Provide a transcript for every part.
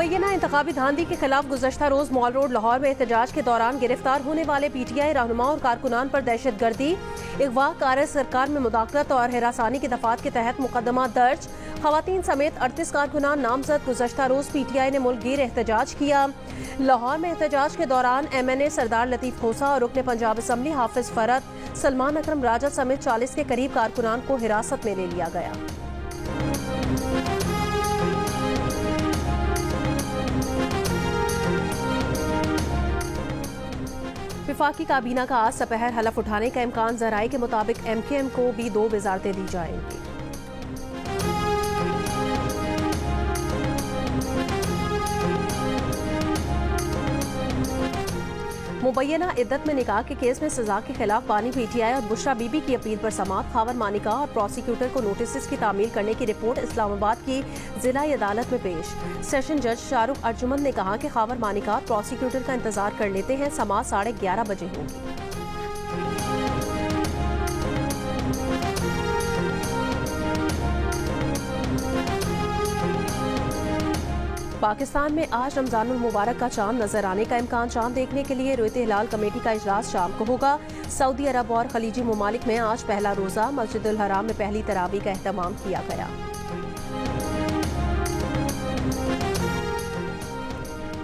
मुबैना इंतखाबी धांधली के खिलाफ गुज़श्ता रोज मॉल रोड लाहौर में एहतजाज के दौरान गिरफ्तार होने वाले PTI रहनुमा और कारकुनान पर दहशतगर्दी, अगवा, कार सरकार में मुदाखलत और हिरासानी की दफात के तहत मुकदमा दर्ज। खवातीन समेत 38 कारकुनान नामजद। गुज़श्ता रोज PTI ने मुल्क गिर एहतजाज किया। लाहौर में एहतजाज के दौरान MNA सरदार लतीफ खोसा और रुकने पंजाब असम्बली हाफिज फरद, सलमान अकरम राजा समेत 40 के करीब कारकुनान को हिरासत में ले लिया गया। विफाकी काबीना का आज सपहर हलफ उठाने का इम्कान। ज़राए के मुताबिक MKM को भी 2 वजारतें दी जाएंगी। मुबैना इद्दत में निकाह के केस में सजा के खिलाफ बानी PTI और बुशरा बीबी की अपील पर समाअत। खावर मानिका और प्रोसिक्यूटर को नोटिस की तामील करने की रिपोर्ट इस्लामाबाद की जिला अदालत में पेश। सेशन जज शाहरुख अर्जुमंद ने कहा कि खावर मानिका और प्रोसिक्यूटर का इंतजार कर लेते हैं। समाअत 11:30 बजे होगी। पाकिस्तान में आज रमजानुल मुबारक का चांद नजर आने का इम्कान। चांद देखने के लिए रुयत हिलाल कमेटी का इजलास शाम को होगा। सऊदी अरब और खलीजी ममालिक में आज पहला रोजा। मस्जिदुल हराम में पहली तरावी का एहतमाम किया गया।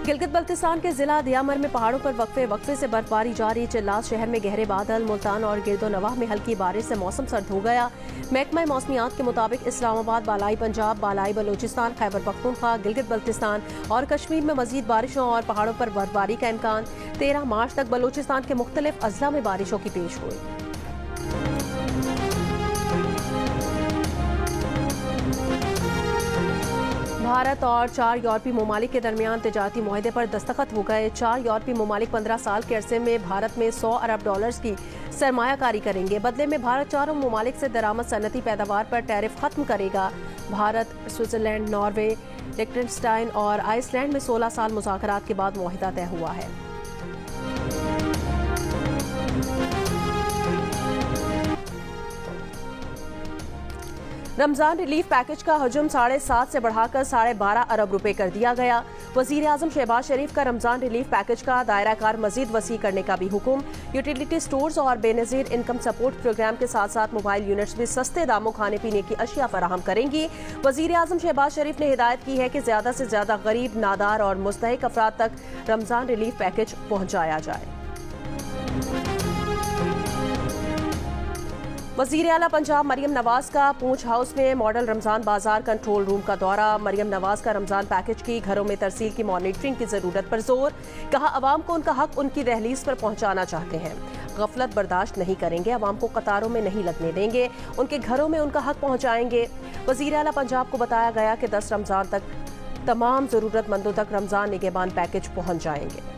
गिलगित बल्तिस्तान के जिला दियामर में पहाड़ों पर वक्फे से बर्फबारी जारी। चिल्लात शहर में गहरे बादल। मुल्तान और गिरदो नवाह में हल्की बारिश से मौसम सर्द हो गया। महकमा मौसमियात के मुताबिक इस्लामाबाद, बालाई पंजाब, बालाई बलूचिस्तान, खैबर पख्तूनख्वा, गिलगित बल्तिस्तान और कश्मीर में मजीद बारिशों और पहाड़ों पर बर्फबारी का इम्कान। 13 मार्च तक बलूचिस्तान के मुख्तलिफ अजला में बारिशों की पेश हुई। भारत और 4 यूरोपीय ममालिक के दरमियान तिजारती मुआहदे पर दस्तखत हो गए। 4 यूरोपीय ममालिक 15 साल के अरसे में भारत में $100 अरब की सरमायाकारी करेंगे। बदले में भारत 4 ममालिक से दरामद सनती पैदावार पर टैरिफ खत्म करेगा। भारत, स्विट्जरलैंड, नॉर्वे, लिechtenstein और आइसलैंड में 16 साल मुज़ाकरात के बाद मुआहदा तय हुआ है। रमजान रिलीफ पैकेज का हजम 7.5 से बढ़ाकर 12.5 अरब रुपए कर दिया गया। वजीर आजम शहबाज शरीफ का रमजान रिलीफ पैकेज का दायरा कार मजीद वसी करने का भी हुक्म। यूटिलिटी स्टोर्स और बेनजीर इनकम सपोर्ट प्रोग्राम के साथ साथ मोबाइल यूनिट्स भी सस्ते दामों खाने पीने की अशिया फराहम करेंगी। वजीर आजम शहबाज शरीफ ने हिदायत की है कि ज्यादा से ज्यादा गरीब, नादार और मुस्तहिक अफराद तक रमजान रिलीफ पैकेज पहुंचाया जाए। वज़ीर आला पंजाब मरियम नवाज का पूंछ हाउस में मॉडल रमजान बाजार कंट्रोल रूम का दौरा। मरियम नवाज का रमजान पैकेज की घरों में तरसील की मॉनिटरिंग की जरूरत पर जोर। कहा, अवाम को उनका हक उनकी दहलीज पर पहुंचाना चाहते हैं। गफलत बर्दाश्त नहीं करेंगे। अवाम को कतारों में नहीं लगने देंगे। उनके घरों में उनका हक पहुंचाएंगे। वज़ीर आला पंजाब को बताया गया कि 10 रमजान तक तमाम जरूरतमंदों तक रमजान निगहबान पैकेज पहुंच जाएंगे।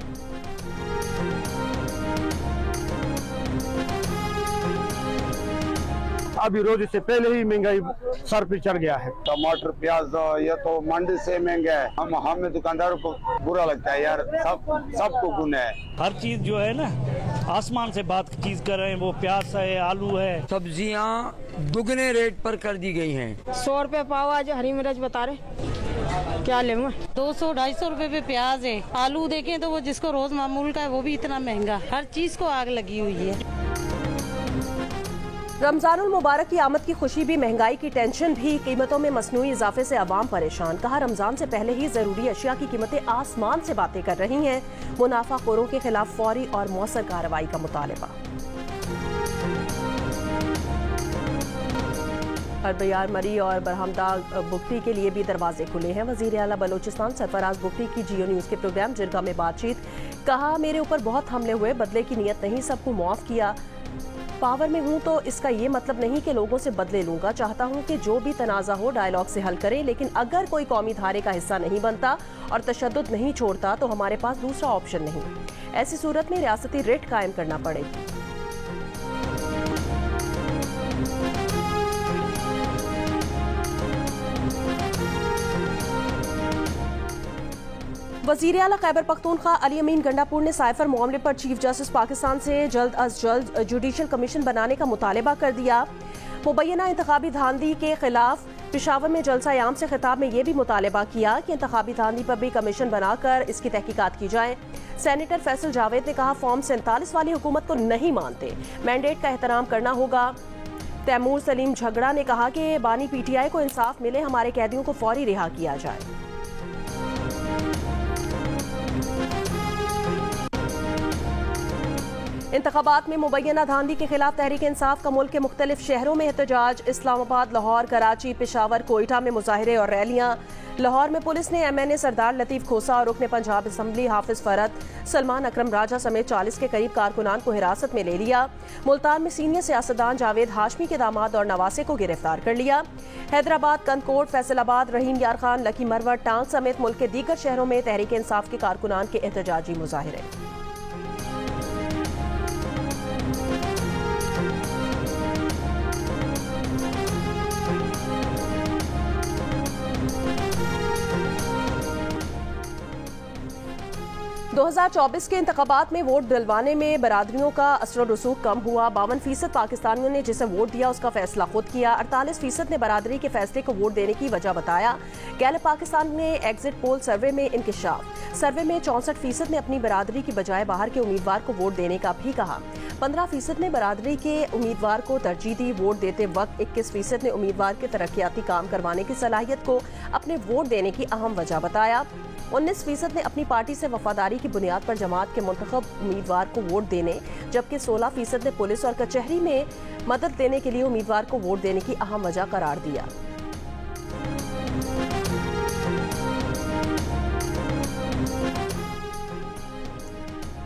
अभी रोज से पहले ही महंगाई सर पे चढ़ गया है। टमाटर, प्याज ये तो मंडी से महंगा है। हमें दुकानदारों को बुरा लगता है यार। सबको गुन है। हर चीज जो है ना आसमान से बात चीज कर रहे हैं। वो प्याज है, आलू है, सब्जियां दुगने रेट पर कर दी गई हैं। 100 रुपए पाव आज हरी मिर्च बता रहे, क्या ले 200-250 रुपए पे प्याज है। आलू देखें तो वो जिसको रोज मामूल का है वो भी इतना महंगा। हर चीज को आग लगी हुई है। रमजानुल मुबारक की आमद की खुशी भी, महंगाई की टेंशन भी, कीमतों में मसनूई इजाफे से अवाम परेशान। कहा, रमजान से पहले ही जरूरी अशिया की कीमतें आसमान से बातें कर रही हैं। मुनाफाखोरों के खिलाफ फौरी और मौसर कार्रवाई का मुतालबा। हरबयार मरी और बरहमदाग बुगटी के लिए भी दरवाजे खुले हैं। वजीर आला बलोचिस्तान सरफराज बुगटी की जियो न्यूज के प्रोग्राम जिरगा में बातचीत। कहा, मेरे ऊपर बहुत हमले हुए, बदले की नीयत नहीं, सबको मुआफ किया। पावर में हूं तो इसका ये मतलब नहीं कि लोगों से बदले लूंगा। चाहता हूं कि जो भी तनाजा हो डायलॉग से हल करें, लेकिन अगर कोई कौमी धारे का हिस्सा नहीं बनता और तशद्दुद नहीं छोड़ता तो हमारे पास दूसरा ऑप्शन नहीं। ऐसी सूरत में रियासती रिट कायम करना पड़ेगी। वज़ीर आला खैबर पख्तूनख्वा अली अमीन गंडापुर ने साइफर मामले पर चीफ जस्टिस पाकिस्तान से जल्द अज जल्द जुडिशल कमीशन बनाने का मुतालबा कर दिया। मुबैना इंतखाबी धांधली के खिलाफ पेशावर में जलसा-ए-आम से खिताब में ये भी मुतालबा किया कि इंतखाबी धांधली पर भी कमीशन बनाकर इसकी तहकीकात की जाए। सेनेटर फैसल जावेद ने कहा, फॉर्म 47 वाली हुकूमत को नहीं मानते, मैंडेट का एहतराम करना होगा। तैमूर सलीम झगड़ा ने कहा कि बानी PTI को इंसाफ मिले, हमारे कैदियों को फौरी रिहा किया जाए। इंतखाबात में मुबैना धांधली के खिलाफ तहरीक इंसाफ का मुल्क के मुख्तलिफ शहरों में एहतजाज। इस्लामाबाद, लाहौर, कराची, पेशावर, कोयटा में मुजाहिरे और रैलियां। लाहौर में पुलिस ने MNA सरदार लतीफ खोसा और रुकने पंजाब असम्बली हाफिज फरत, सलमान अकरम राजा समेत 40 के करीब कारकुनान को हिरासत में ले लिया। मुल्तान में सीनियर सियासतदान जावेद हाशमी के दामाद और नवासे को गिरफ्तार कर लिया। हैदराबाद, कंदकोट, फैसलाबाद, रहीम यार खान, लकी मरवत, टांग समेत मुल्क के दीगर शहरों में तहरीक इंसाफ के कारकुनान के एहतजाजी मुजाहिरे। दो 2024 के इंतखाबात में वोट दिलवाने में बरादरियों का असर रसूख कम हुआ। 52% पाकिस्तानियों ने जिसे वोट दिया उसका फैसला खुद किया। 48% ने बरादरी के फैसले को वोट देने की वजह बताया। गैलप पाकिस्तान ने एग्जिट पोल सर्वे में इंकिशाफ। सर्वे में 64% ने अपनी बरादरी की बजाय बाहर के उम्मीदवार को वोट देने का भी कहा। 15% ने बरादरी के उम्मीदवार को तरजीह दी। वोट देते वक्त 21% ने उम्मीदवार के तरक्याती काम करवाने की सलाहियत को अपने वोट देने की अहम वजह बताया। 19% ने अपनी पार्टी से वफादारी की बुनियाद पर जमात के मुंतखब उम्मीदवार को वोट देने, जबकि 16% ने पुलिस और कचहरी में मदद देने के लिए उम्मीदवार को वोट देने की अहम वजह करार दिया।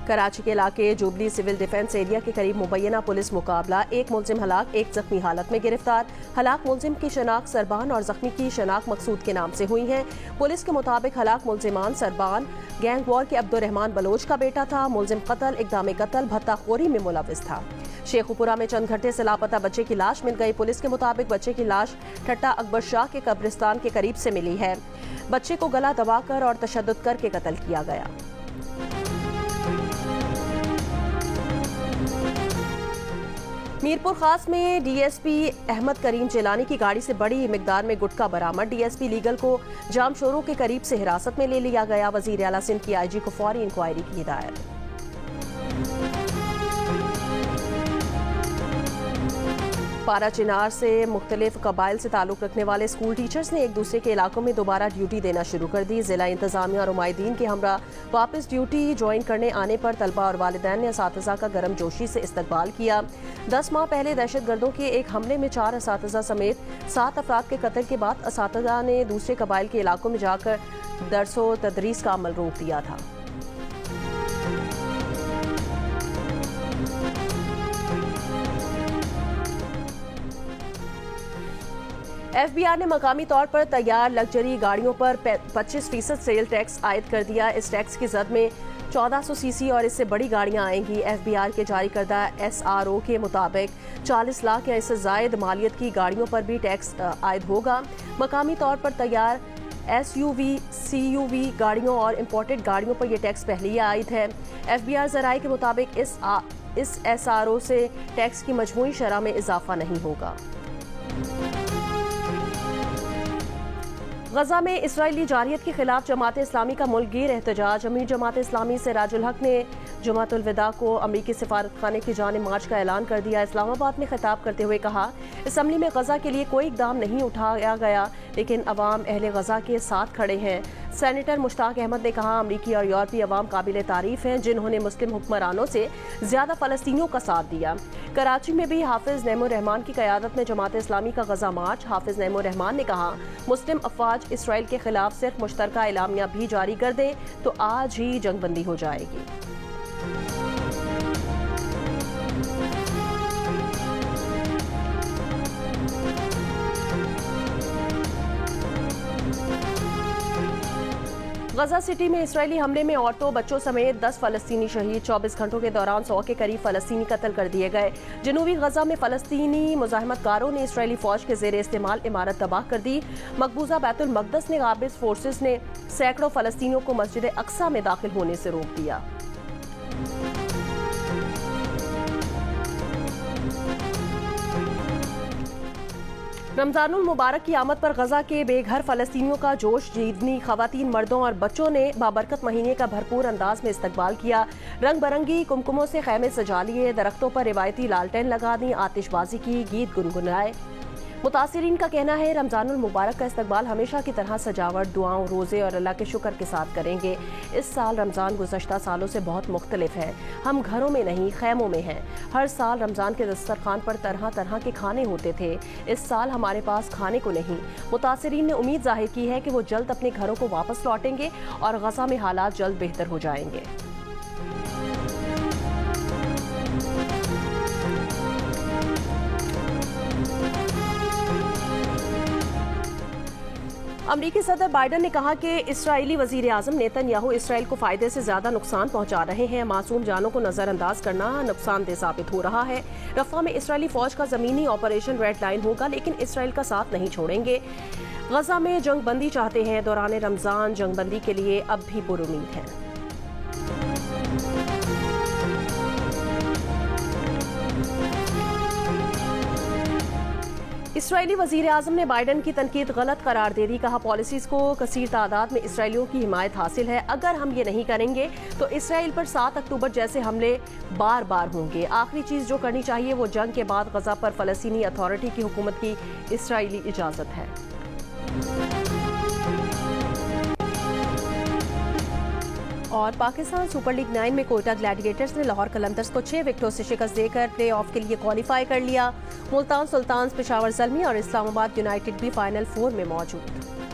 कराची के इलाके जुबली सिविल डिफेंस एरिया के करीब मुबैना पुलिस मुकाबला। एक मुलजिम हलाक, एक जख्मी हालत में गिरफ्तार। हलाक मुलजिम की शनाख्त सरबान और जख्मी की शनाख्त मकसूद के नाम से हुई है। पुलिस के मुताबिक हलाक मुलजिमान सरबान गैंग वॉर के अब्दुर्रहमान बलोच का बेटा था। मुलजिम कत्ल, इक़दाम कत्ल, भत्ताखोरी में मुलविस था। शेखुपुरा में चंद घंटे से लापता बच्चे की लाश मिल गई। पुलिस के मुताबिक बच्चे की लाश ठट्टा अकबर शाह के कब्रिस्तान के करीब से मिली है। बच्चे को गला दबाकर और तशद्दुद करके कत्ल किया गया। मीरपुर खास में DSP अहमद करीम जिलानी की गाड़ी से बड़ी मिकदार में गुटखा बरामद। DSP लीगल को जाम शोरों के करीब से हिरासत में ले लिया गया। वजीर आला सिंध की IG को फौरी इंक्वायरी की हिदायत। पारा चिनार से मुख्तलिफ कबाइल से ताल्लुक रखने वाले स्कूल टीचर्स ने एक दूसरे के इलाकों में दोबारा ड्यूटी देना शुरू कर दी। जिला इंतजामिया और उमायदीन के हमरा वापस ड्यूटी ज्वाइन करने आने पर तलबा और वालिदैन ने असातिज़ा का गर्म जोशी से इस्तकबाल किया। 10 माह पहले दहशतगर्दों के एक हमले में 4 असातिज़ा समेत 7 अफराद के कत्ल के बाद असातिज़ा ने दूसरे कबाइल के इलाकों में जाकर दरसो तदरीस का अमल रोक दिया था। FBI ने मकामी तौर पर तैयार लग्जरी गाड़ियों पर 25% सेल टैक्स आयद कर दिया। इस टैक्स की जद में 1400 सीसी और इससे बड़ी गाड़ियां आएंगी। FBI के जारी करदा SRO के मुताबिक 40 लाख या इससे जायद मालियत की गाड़ियों पर भी टैक्स आयद होगा। मकामी तौर पर तैयार SUV, CUV गाड़ियों और इम्पोर्टेड गाड़ियों पर यह टैक्स पहले ही आयद है। FBI ज़राए के मुताबिक इस SRO से टैक्स की मजमूई शरह में इजाफा नहीं होगा। गजा में इसराइली जारियत के खिलाफ जमात इस्लामी का मुल्कगीर एहतजाज। अमीर जमात इस्लामी सिराजुल हक ने जमातुल विदा को अमरीकी सिफारतखाने की जानिब मार्च का ऐलान कर दिया। इस्लामाबाद में खिताब करते हुए कहा, असम्बली में गजा के लिए कोई इकदाम नहीं उठाया गया, लेकिन अवाम अहले गजा के साथ खड़े हैं। सेनेटर मुश्ताक अहमद ने कहा, अमरीकी और यूरोपीय अवाम काबिल तारीफ हैं जिन्होंने मुस्लिम हुक्मरानों से ज्यादा फलस्तीनियों का साथ दिया। कराची में भी हाफिज नईमुर रहमान की क़यादत में जमात इस्लामी का गजा मार्च। हाफिज नईमुर रहमान ने कहा, मुस्लिम अफवाज इसराइल के खिलाफ सिर्फ मुश्तरका एलामिया भी जारी कर दें तो आज ही जंगबंदी हो जाएगी। गजा सिटी में इसराइली हमले में औरतों, बच्चों समेत 10 फलस्तीनी शहीद। 24 घंटों के दौरान 100 के करीब फलस्तीनी कत्ल कर दिए गए। जनूबी गजा में फलस्तीनी मुजाहिमतकारों ने इसराइली फौज के जेर इस्तेमाल इमारत तबाह कर दी। मकबूजा बैतुल मकदस ने काबिज फोर्सेस ने सैकड़ों फलस्तीनियों को मस्जिद अक्सा में दाखिल होने से रोक दिया। रमजानुल मुबारक की आमद पर गजा के बेघर फलस्तीनियों का जोश, जीदनी खवातीन, मर्दों और बच्चों ने बाबरकत महीने का भरपूर अंदाज में इस्तकबाल किया। रंग बिरंगी कुमकुमों से खैमे सजा लिए, दरख्तों पर रिवायती लालटेन लगा दी, आतिशबाजी की, गीत गुनगुनाए। मुतासिरीन का कहना है रमजानुल मुबारक का इस्तकबाल हमेशा की तरह सजावट, दुआओं, रोज़े और अल्लाह के शुक्र के साथ करेंगे। इस साल रमज़ान गुज़श्ता सालों से बहुत मुख्तलिफ है। हम घरों में नहीं, खैमों में हैं। हर साल रमज़ान के दस्तरखान पर तरह तरह के खाने होते थे। इस साल हमारे पास खाने को नहीं। मुतासिरीन ने उम्मीद जाहिर की है कि वो जल्द अपने घरों को वापस लौटेंगे और गजा में हालात जल्द बेहतर हो जाएंगे। अमरीकी सदर बाइडन ने कहा कि इस्राएली वजीर आजम नेतन्याहू इसराइल को फायदे से ज्यादा नुकसान पहुंचा रहे हैं। मासूम जानों को नजरअंदाज करना नुकसानदेह साबित हो रहा है। रफा में इस्राएली फौज का जमीनी ऑपरेशन रेड लाइन होगा, लेकिन इसराइल का साथ नहीं छोड़ेंगे। गजा में जंग बंदी चाहते हैं। दौरान रमजान जंग बंदी के लिए अब भी पुरुमीद है। इसराइली वजीर आजम ने बाइडन की तनकीद गलत करार दे दी। कहा पॉलिसीज को कसीर तादाद में इसराइलियों की हिमायत हासिल है। अगर हम ये नहीं करेंगे तो इसराइल पर 7 अक्टूबर जैसे हमले बार बार होंगे। आखिरी चीज जो करनी चाहिए वो जंग के बाद गजा पर फलस्तीनी अथॉरिटी की हुकूमत की इसराइली इजाजत है। और पाकिस्तान सुपर लीग 9 में कोयटा ग्लैडिएटर्स ने लाहौर कलंदर्स को 6 विकेटों से शिकस्त देकर प्ले ऑफ के लिए क्वालिफाई कर लिया। मुल्तान सुल्तान्स, पेशावर ज़ल्मी और इस्लामाबाद यूनाइटेड भी फाइनल 4 में मौजूद।